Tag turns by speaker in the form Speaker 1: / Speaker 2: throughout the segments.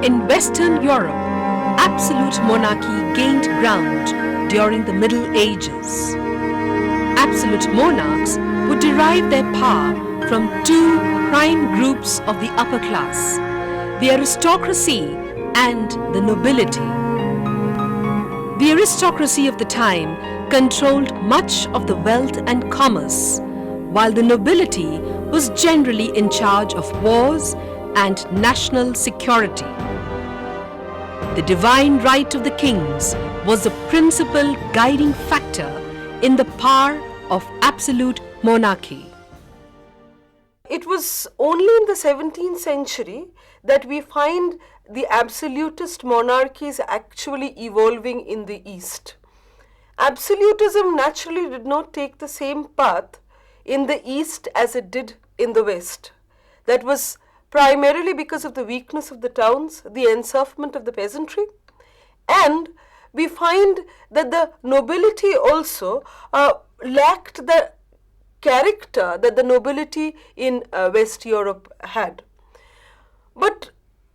Speaker 1: In Western Europe, absolute monarchy gained ground during the Middle Ages. Absolute monarchs would derive their power from two prime groups of the upper class, the aristocracy and the nobility. The aristocracy of the time controlled much of the wealth and commerce, while the nobility was generally in charge of wars and national security. The divine right of the kings was the principal guiding factor in the power of absolute monarchy.
Speaker 2: It was only in the 17th century that we find the absolutist monarchies actually evolving in the East. Absolutism naturally did not take the same path in the East as it did in the West. That was primarily because of the weakness of the towns, the enslavement of the peasantry, and we find that the nobility also lacked the character that the nobility in West Europe had. But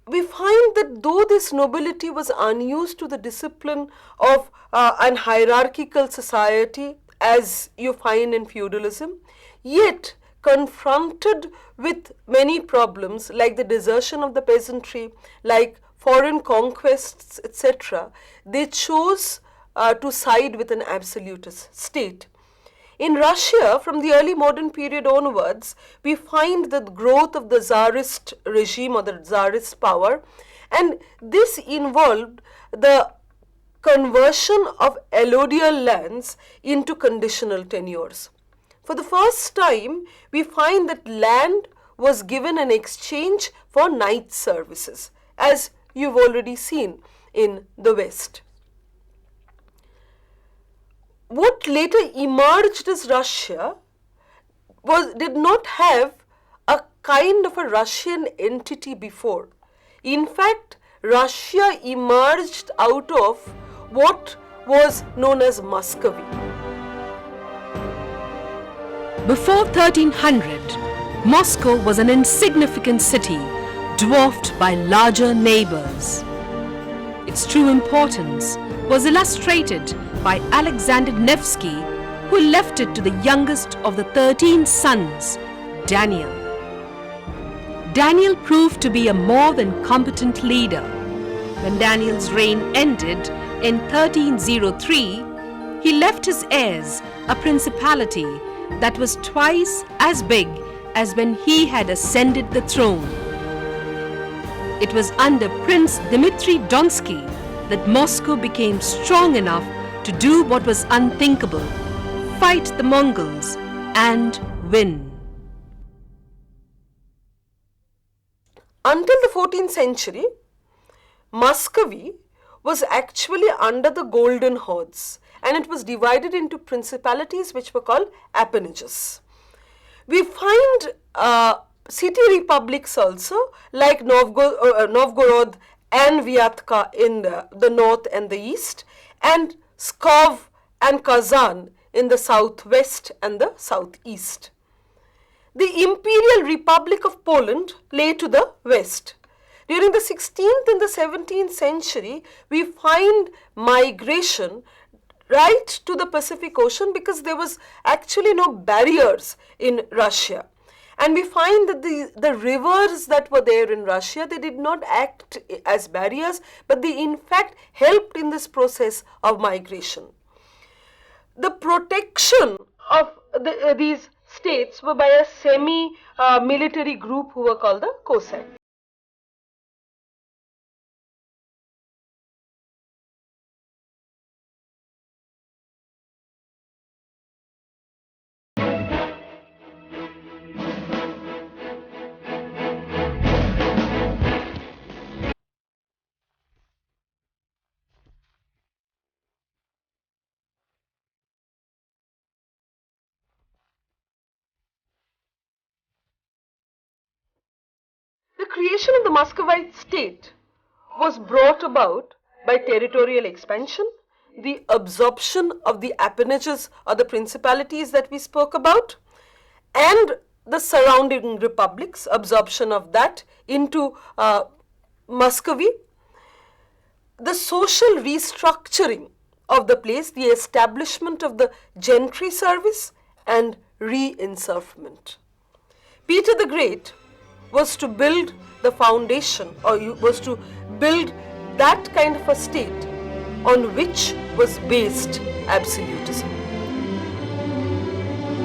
Speaker 2: we find that though this nobility was unused to the discipline of an hierarchical society as you find in feudalism, yet confronted with many problems like the desertion of the peasantry, like foreign conquests, etc., they chose to side with an absolutist state. In Russia, from the early modern period onwards, we find the growth of the Tsarist regime or the Tsarist power, and this involved the conversion of allodial lands into conditional tenures. For the first time, we find that land was given in exchange for knight services, as you've already seen in the West. What later emerged as Russia did not have a kind of a Russian entity before. In fact, Russia emerged out of what was known as Muscovy.
Speaker 1: Before 1300, Moscow was an insignificant city dwarfed by larger neighbors. Its true importance was illustrated by Alexander Nevsky, who left it to the youngest of the 13 sons, Daniel. Daniel proved to be a more than competent leader. When Daniel's reign ended in 1303, he left his heirs a principality that was twice as big as when he had ascended the throne. It was under Prince Dmitry Donsky that Moscow became strong enough to do what was unthinkable, fight the Mongols and win.
Speaker 2: Until the 14th century, Muscovy was actually under the Golden Hordes, and it was divided into principalities which were called appanages. We find city republics also, like Novgorod and Vyatka in the north and the east, and Pskov and Kazan in the southwest and the southeast. The Imperial Republic of Poland lay to the west. During the 16th and the 17th century, we find migration right to the Pacific Ocean because there was actually no barriers in Russia. And we find that the rivers that were there in Russia, they did not act as barriers, but they in fact helped in this process of migration. The protection of these states were by a semi-military group who were called the Cossacks. The creation of the Muscovite state was brought about by territorial expansion, the absorption of the appanages or the principalities that we spoke about, and the surrounding republics, absorption of that into Muscovy, the social restructuring of the place, the establishment of the gentry service and re-inserfment. Peter the Great was to build the foundation, or was to build that kind of a state on which was based absolutism.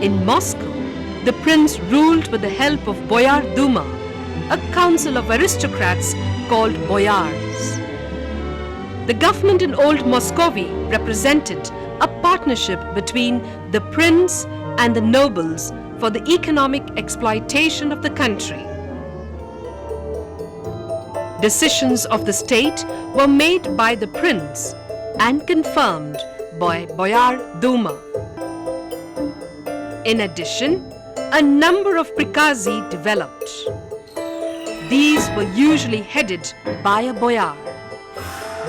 Speaker 1: In Moscow, the prince ruled with the help of Boyar Duma, a council of aristocrats called boyars. The government in Old Muscovy represented a partnership between the prince and the nobles for the economic exploitation of the country. Decisions of the state were made by the prince and confirmed by Boyar Duma. In addition, a number of prikazi developed. These were usually headed by a boyar.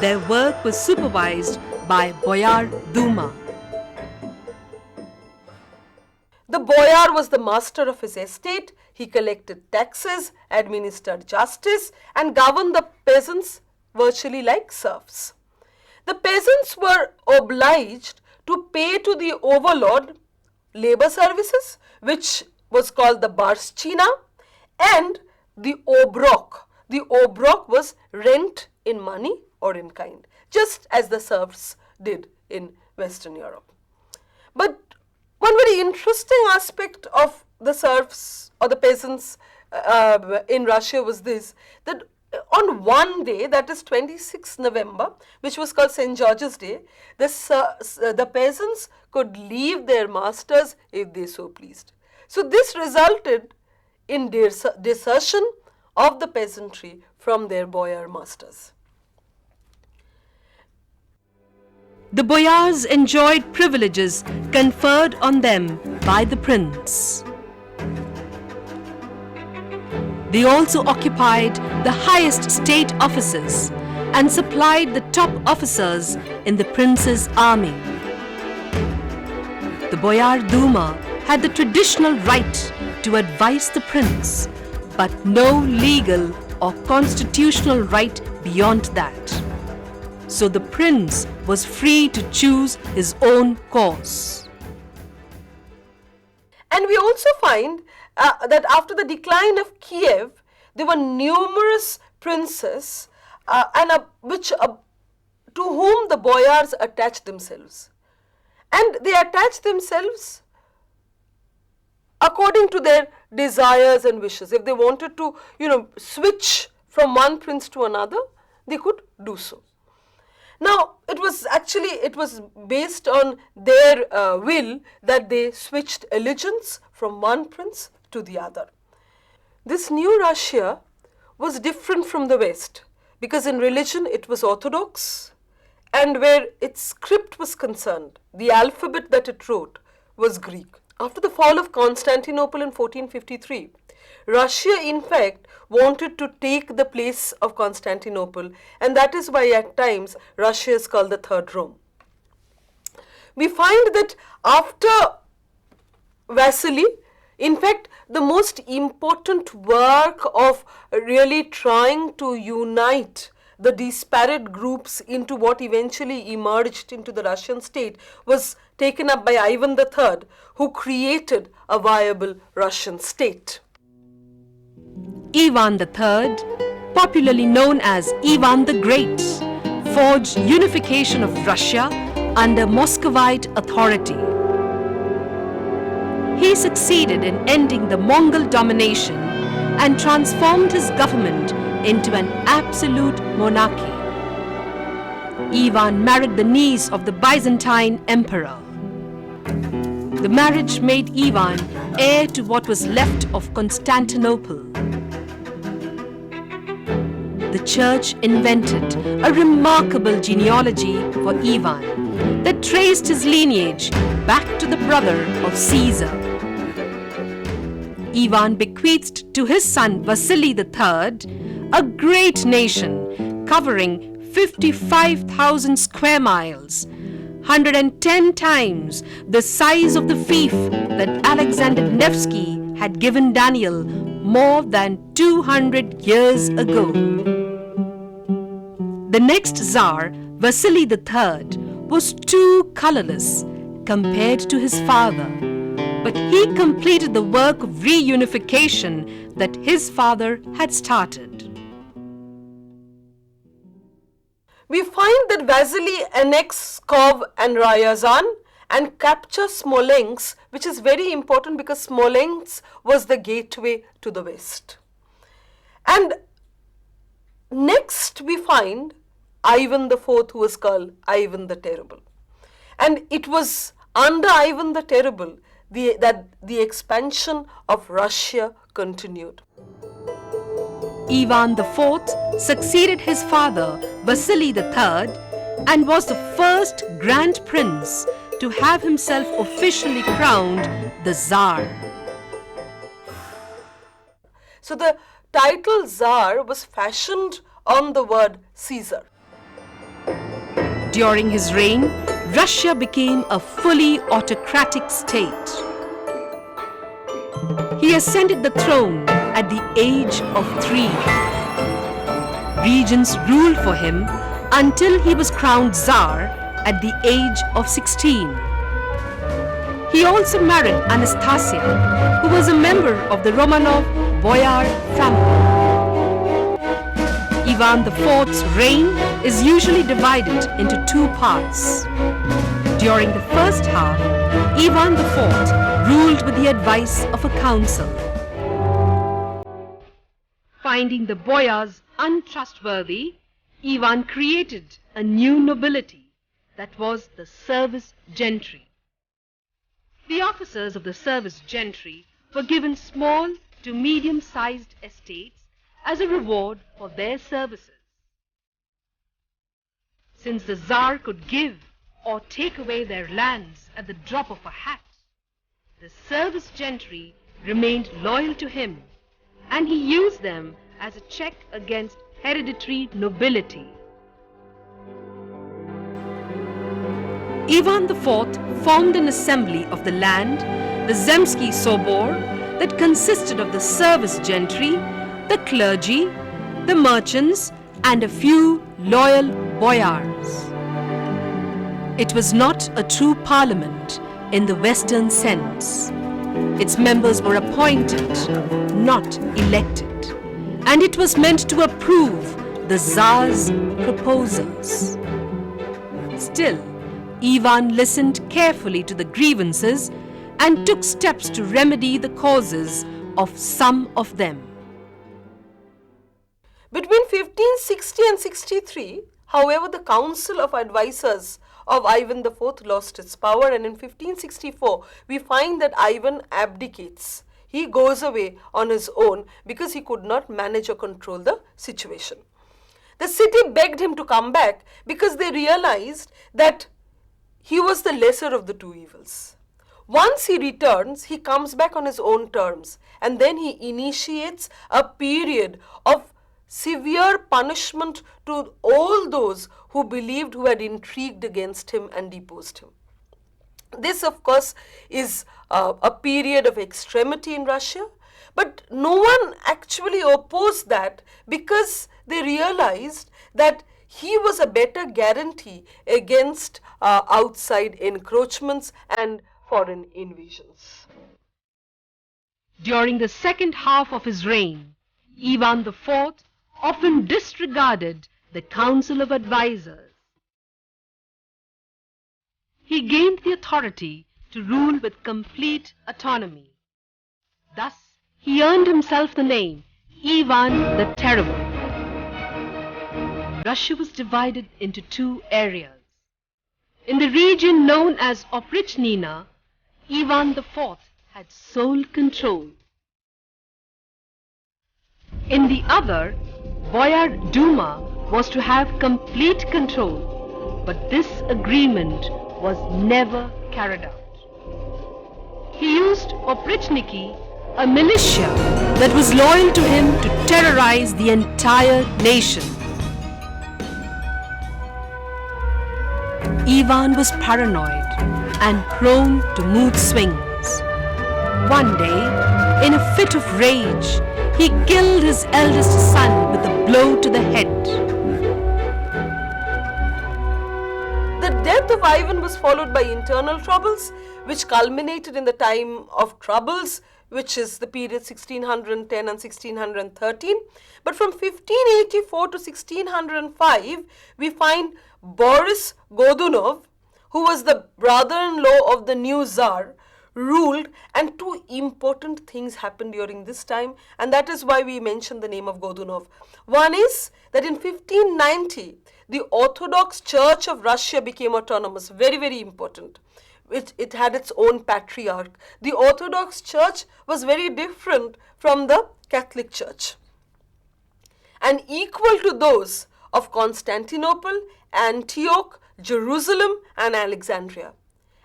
Speaker 1: Their work was supervised by Boyar Duma.
Speaker 2: The boyar was the master of his estate. He collected taxes, administered justice, and governed the peasants virtually like serfs. The peasants were obliged to pay to the overlord labor services, which was called the barschina, and the obrok. The obrok was rent in money or in kind, just as the serfs did in Western Europe. But one very interesting aspect of the serfs or the peasants in Russia was this, that on one day, that is 26th November, which was called St. George's Day, the peasants could leave their masters if they so pleased. So this resulted in desertion of the peasantry from their boyar masters.
Speaker 1: The boyars enjoyed privileges conferred on them by the prince. They also occupied the highest state offices and supplied the top officers in the prince's army. The Boyar Duma had the traditional right to advise the prince, but no legal or constitutional right beyond that. So the prince was free to choose his own course.
Speaker 2: And we also find that after the decline of Kiev, there were numerous princes to whom the boyars attached themselves. And they attached themselves according to their desires and wishes. If they wanted to, switch from one prince to another, they could do so. Now, it was based on their will that they switched allegiance from one prince to the other. This new Russia was different from the West because in religion it was Orthodox, and where its script was concerned, the alphabet that it wrote was Greek. After the fall of Constantinople in 1453, Russia in fact wanted to take the place of Constantinople, and that is why at times Russia is called the Third Rome. We find that after Vasily, in fact, the most important work of really trying to unite the disparate groups into what eventually emerged into the Russian state was taken up by Ivan III, who created a viable Russian state.
Speaker 1: Ivan III, popularly known as Ivan the Great, forged unification of Russia under Muscovite authority. He succeeded in ending the Mongol domination and transformed his government into an absolute monarchy. Ivan married the niece of the Byzantine emperor. The marriage made Ivan heir to what was left of Constantinople. The church invented a remarkable genealogy for Ivan that traced his lineage back to the brother of Caesar. Ivan bequeathed to his son Vasily III a great nation covering 55,000 square miles, 110 times the size of the fief that Alexander Nevsky had given Daniel more than 200 years ago. The next Tsar, Vasily III, was too colorless compared to his father, but he completed the work of reunification that his father had started.
Speaker 2: We find that Vasily annexed Pskov and Ryazan and captured Smolensk, which is very important because Smolensk was the gateway to the west. And next we find Ivan IV, who was called Ivan the Terrible. And it was under Ivan the Terrible that the expansion of Russia continued.
Speaker 1: Ivan IV succeeded his father Vasily III and was the first Grand Prince to have himself officially crowned the Tsar.
Speaker 2: So the title Tsar was fashioned on the word Caesar.
Speaker 1: During his reign, Russia became a fully autocratic state. He ascended the throne at the age of 3. Regents ruled for him until he was crowned Tsar at the age of 16. He also married Anastasia, who was a member of the Romanov Boyar family. Ivan IV's reign is usually divided into 2 parts. During the first half, Ivan IV ruled with the advice of a council. Finding the boyars untrustworthy, Ivan created a new nobility, that was the service gentry. The officers of the service gentry were given small to medium-sized estates as a reward for their services. Since the Tsar could give or take away their lands at the drop of a hat, the service gentry remained loyal to him, and he used them as a check against hereditary nobility. Ivan IV formed an assembly of the land, the Zemsky Sobor, that consisted of the service gentry, the clergy, the merchants, and a few loyal boyars. It was not a true parliament in the Western sense. Its members were appointed, not elected, and it was meant to approve the Tsar's proposals. Still, Ivan listened carefully to the grievances and took steps to remedy the causes of some of them.
Speaker 2: Between 1560 and 63, however, the Council of Advisors of Ivan IV lost its power, and in 1564 we find that Ivan abdicates. He goes away on his own because he could not manage or control the situation. The city begged him to come back because they realized that he was the lesser of the 2 evils. Once he returns, he comes back on his own terms, and then he initiates a period of severe punishment to all those who believed, who had intrigued against him and deposed him. This, of course, is a period of extremity in Russia, but no one actually opposed that because they realized that he was a better guarantee against outside encroachments and foreign invasions.
Speaker 1: During the second half of his reign, Ivan IV often disregarded the Council of Advisors. He gained the authority to rule with complete autonomy. Thus, he earned himself the name Ivan the Terrible. Russia was divided into 2 areas. In the region known as Oprichnina, Ivan IV had sole control. In the other, Boyar Duma was to have complete control, but this agreement was never carried out. He used Oprichniki, a militia that was loyal to him, to terrorize the entire nation. Ivan was paranoid and prone to mood swings. One day, in a fit of rage, he killed his eldest son with a blow to the head.
Speaker 2: of Ivan was followed by internal troubles, which culminated in the time of troubles, which is the period 1610 and 1613. But from 1584 to 1605, we find Boris Godunoy, who was the brother-in-law of the new Tsar, ruled, and two important things happened during this time, and that is why we mention the name of Godunoy. One is that in 1590, the Orthodox Church of Russia became autonomous, very, very important. It had its own patriarch. The Orthodox Church was very different from the Catholic Church and equal to those of Constantinople, Antioch, Jerusalem and Alexandria.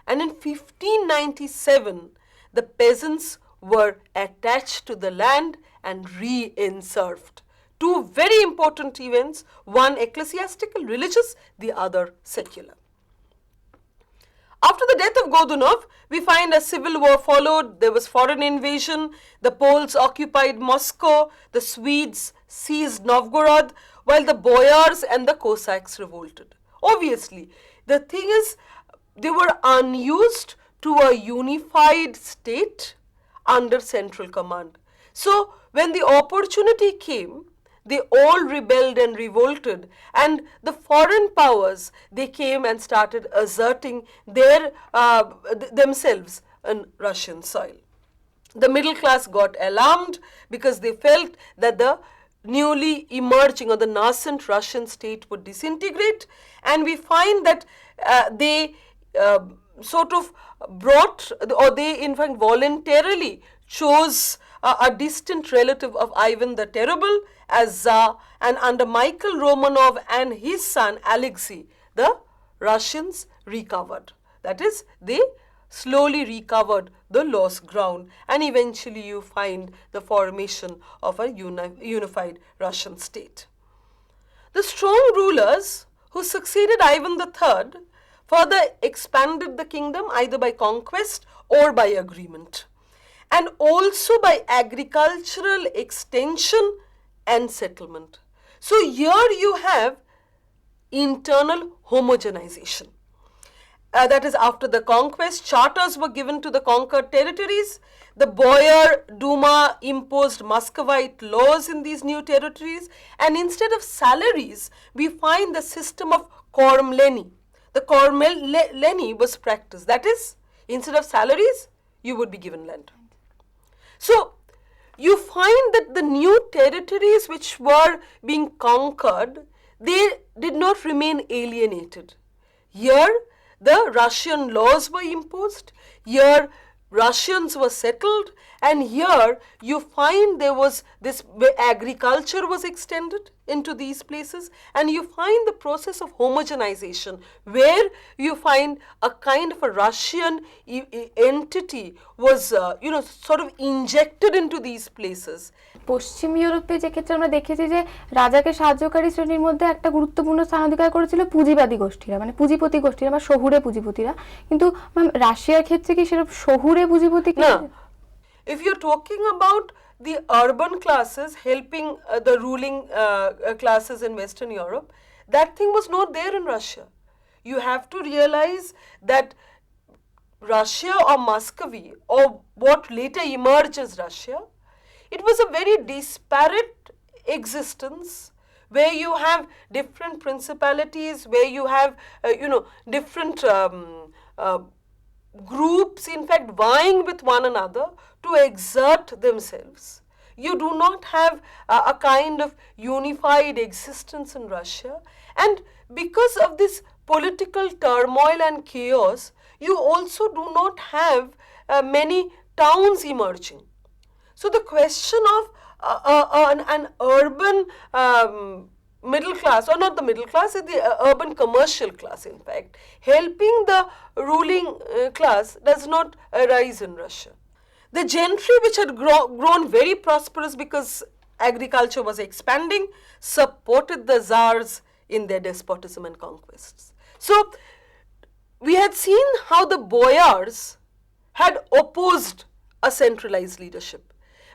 Speaker 2: And in 1597, the peasants were attached to the land and re-enserved. Two very important events, one ecclesiastical, religious, the other secular. After the death of Godunoy, we find a civil war followed. There was foreign invasion. The Poles occupied Moscow. The Swedes seized Novgorod, while the boyars and the Cossacks revolted. Obviously, the thing is, they were unused to a unified state under central command. So, when the opportunity came, they all rebelled and revolted, and the foreign powers, they came and started asserting themselves on Russian soil. The middle class got alarmed because they felt that the newly emerging or the nascent Russian state would disintegrate, and we find that they sort of brought, or they in fact voluntarily chose a distant relative of Ivan the Terrible as Tsar, and under Michael Romanov and his son Alexei, the Russians recovered. That is, they slowly recovered the lost ground, and eventually you find the formation of a unified Russian state. The strong rulers who succeeded Ivan III further expanded the kingdom either by conquest or by agreement, and also by agricultural extension and settlement. So here you have internal homogenization. That is, after the conquest, charters were given to the conquered territories. The Boyar Duma imposed Muscovite laws in these new territories, and instead of salaries, we find the system of kormleni. The kormleni was practiced. That is, instead of salaries, you would be given land. So, you find that the new territories which were being conquered, they did not remain alienated. Here, the Russian laws were imposed. Here, Russians were settled, and here you find there was this, agriculture was extended into these places, and you find the process of homogenization where you find a kind of a Russian entity was sort of injected into these places.
Speaker 3: পশ্চিম ইউরোপে যে ক্ষেত্রে আমরা দেখেছি যে রাজাকে সাহায্যকারী শ্রেণীর মধ্যে একটা গুরুত্বপূর্ণ স্থান অধিকার করেছিল পুঁজিবাদী গোষ্ঠীরা, মানে পুঁজিপতি গোষ্ঠীরা বা শহুরে পুঁজিপতিরা, কিন্তু রাশিয়ার ক্ষেত্রে কি সেরকম শহুরে পুঁজিপতি?
Speaker 2: না, if you're talking about the urban classes helping the ruling classes in Western Europe, that thing was not there in Russia. You have to realize that Russia or Muscovy, or what later emerged as Russia, it was a very disparate existence where you have different principalities, where you have different groups in fact vying with one another to exert themselves. You do not have a kind of unified existence in Russia, and because of this political turmoil and chaos, you also do not have many towns emerging. So the question of an urban middle class, or not the middle class, the urban commercial class in fact, helping the ruling class does not arise in Russia. The gentry, which had grown very prosperous because agriculture was expanding, supported the Tsars in their despotism and conquests. So we had seen how the boyars had opposed a centralized leadership.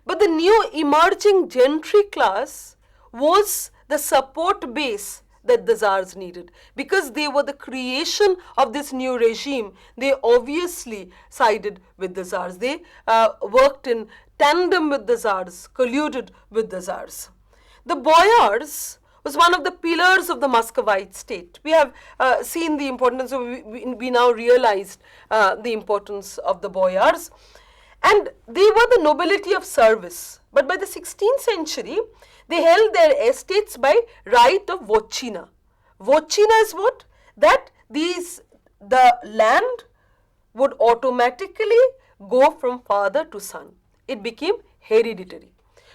Speaker 2: But the new emerging gentry class was the support base that the Tsars needed. Because they were the creation of this new regime, they obviously sided with the Tsars. They worked in tandem with the Tsars, colluded with the Tsars. The boyars was one of the pillars of the Muscovite state. We have seen the importance of, we now realized the importance of the boyars. And they were the nobility of service. But by the 16th century, they held their estates by right of votchina. Votchina is what? That the land would automatically go from father to son. It became hereditary.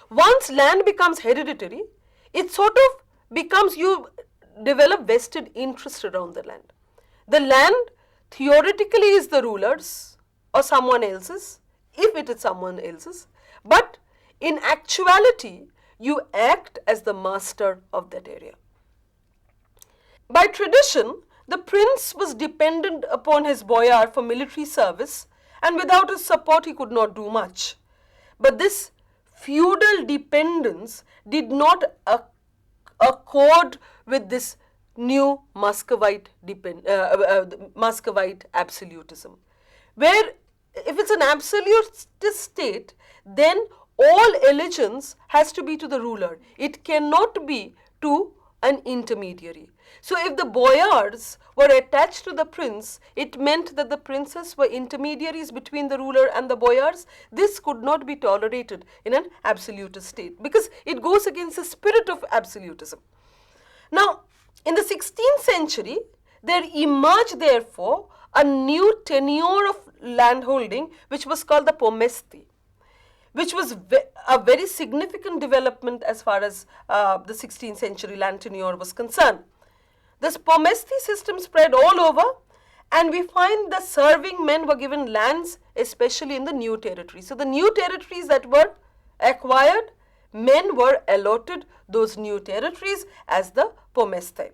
Speaker 2: Once land becomes hereditary, it sort of becomes, you develop vested interest around the land. The land theoretically is the ruler's or someone else's, if it is someone else's, but in actuality, you act as the master of that area. By tradition, the prince was dependent upon his boyar for military service, and without his support he could not do much. But this feudal dependence did not accord with this new Muscovite absolutism, where if it's an absolutist state, then all allegiance has to be to the ruler. It cannot be to an intermediary. So if the boyars were attached to the prince, it meant that the princes were intermediaries between the ruler and the boyars. This could not be tolerated in an absolutist state because it goes against the spirit of absolutism. Now, in the 16th century, there emerged therefore a new tenure of landholding which was called the pomesty, which was a very significant development as far as the 16th century land tenure was concerned. This pomesty system spread all over, and we find the serving men were given lands, especially in the new territories. So the new territories that were acquired, men were allotted those new territories as the pomestai.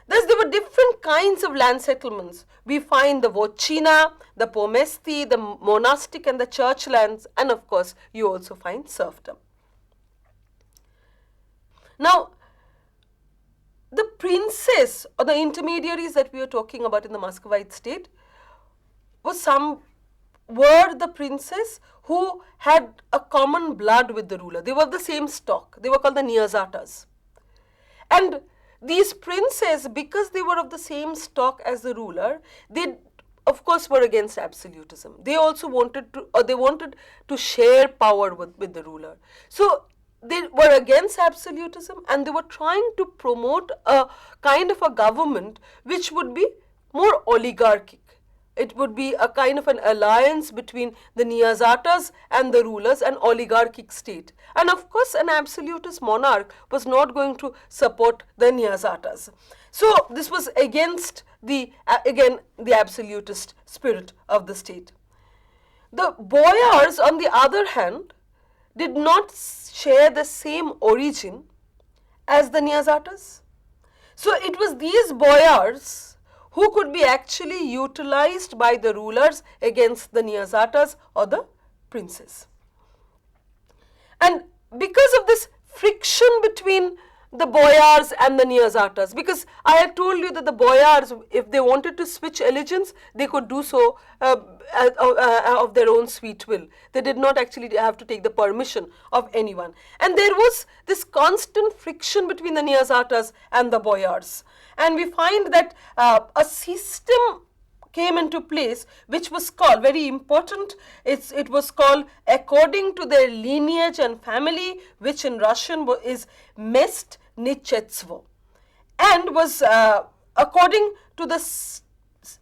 Speaker 2: Thus, there were different kinds of land settlements. We find the votchina, the pomesty, the monastic and the church lands, and of course, you also find serfdom. Now, the princes or the intermediaries that we are talking about in the Muscovite state were the princes who had a common blood with the ruler. They were of the same stock. They were called the Nyazatas. And these princes, because they were of the same stock as the ruler, they of course were against absolutism. They also wanted to share power with the ruler. So they were against absolutism, and they were trying to promote a kind of a government which would be more oligarchic. It would be a kind of an alliance between the Nyazatas and the rulers, an oligarchic state. And of course, an absolutist monarch was not going to support the Nyazatas. So this was against the absolutist spirit of the state. The boyars, on the other hand, did not share the same origin as the Nyazatas. So it was these boyars who could be actually utilized by the rulers against the Nyazatas or the princes. And because of this friction between the boyars and the Nyazatas, because I had told you that the boyars, if they wanted to switch allegiance, they could do so of their own sweet will. They did not actually have to take the permission of anyone. And there was this constant friction between the Nyazatas and the boyars. And we find that a system came into place which was called, very important, it was called according to their lineage and family, which in Russian is местничество, and was according to this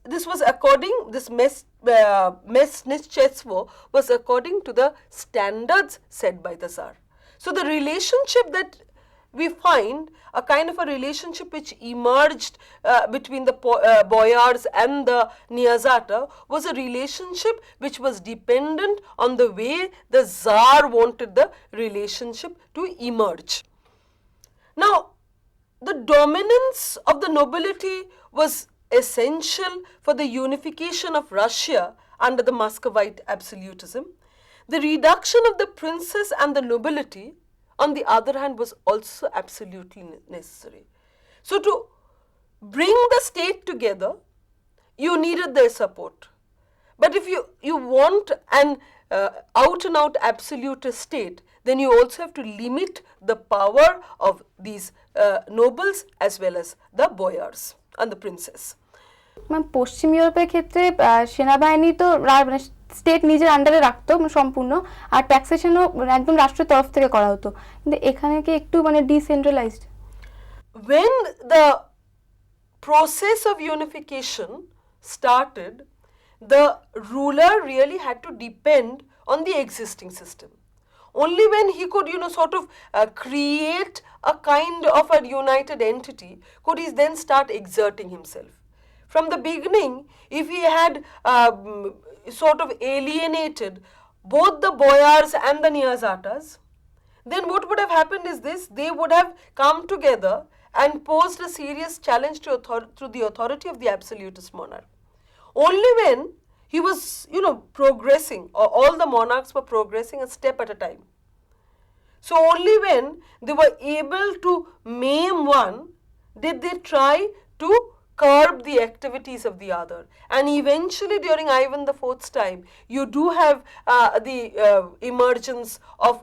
Speaker 2: местничество was according to the standards set by the Tsar. So the relationship that we find, a kind of a relationship which emerged between the boyars and the Nyazata, was a relationship which was dependent on the way the Tsar wanted the relationship to emerge. Now, the dominance of the nobility was essential for the unification of Russia under the Muscovite absolutism. The reduction of the princes and the nobility, on the other hand, was also absolutely necessary. So to bring the state together, you needed their support. But if you want an out and out absolutist state, then you also have to limit the power of these nobles as well as the boyars and the princes.
Speaker 3: Ma'am পশ্চিম ইউরোপের ক্ষেত্রে সেনাবাহিনী তো মানে state নিজের আন্ডারে রাখতো সম্পূর্ণ, আর ট্যাক্সেশনও একদম রাষ্ট্রের তরফ থেকে করা হতো, কিন্তু এখানে কি একটু মানে decentralised?
Speaker 2: When the process of unification started, the ruler really had to depend on the existing system. Only when he could, sort of create a kind of a united entity could he then start exerting himself. From the beginning, if he had sort of alienated both the boyars and the niyazatas, then what would have happened is this: they would have come together and posed a serious challenge to the authority of the absolutist monarch. Only when he was, progressing, or all the monarchs were progressing a step at a time. So only when they were able to maim one did they try to curb the activities of the other. And eventually during Ivan IV's time, you do have the emergence of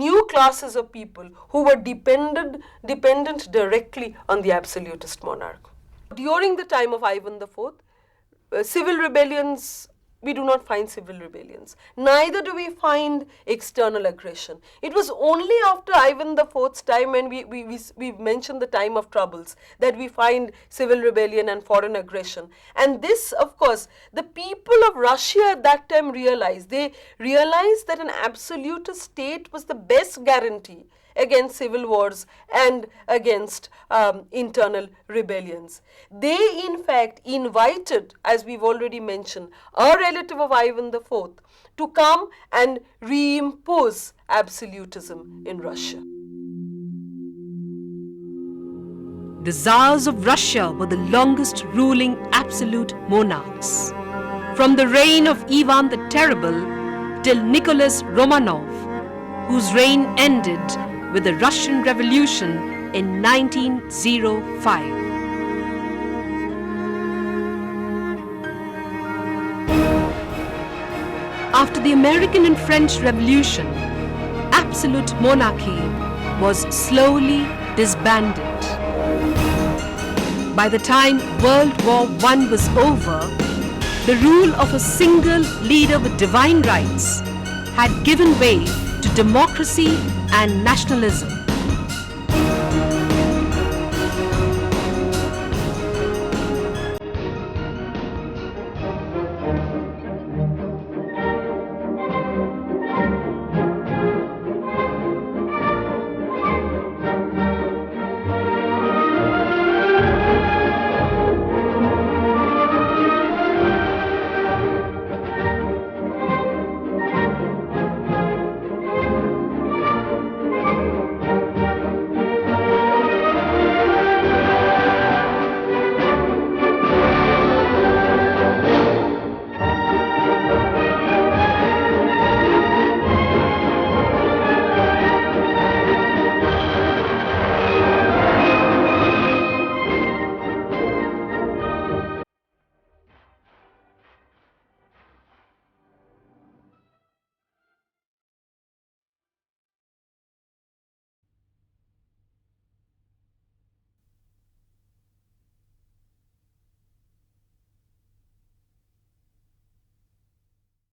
Speaker 2: new classes of people who were dependent directly on the absolutist monarch. During the time of Ivan IV, civil rebellions, we do not find civil rebellions. Neither do we find external aggression. It was only after Ivan IV's time, when we mentioned the time of troubles, that we find civil rebellion and foreign aggression. And this, of course, the people of Russia at that time realized. They realized that an absolutist state was the best guarantee against civil wars and against internal rebellions. They in fact invited, as we've already mentioned, a relative of Ivan IV to come and reimpose absolutism in Russia.
Speaker 1: The Tsars of Russia were the longest ruling absolute monarchs. From the reign of Ivan the Terrible till Nicholas Romanov, whose reign ended with the Russian Revolution in 1905. After the American and French Revolution, absolute monarchy was slowly disbanded. By the time World War I was over, the rule of a single leader with divine rights had given way to democracy and nationalism.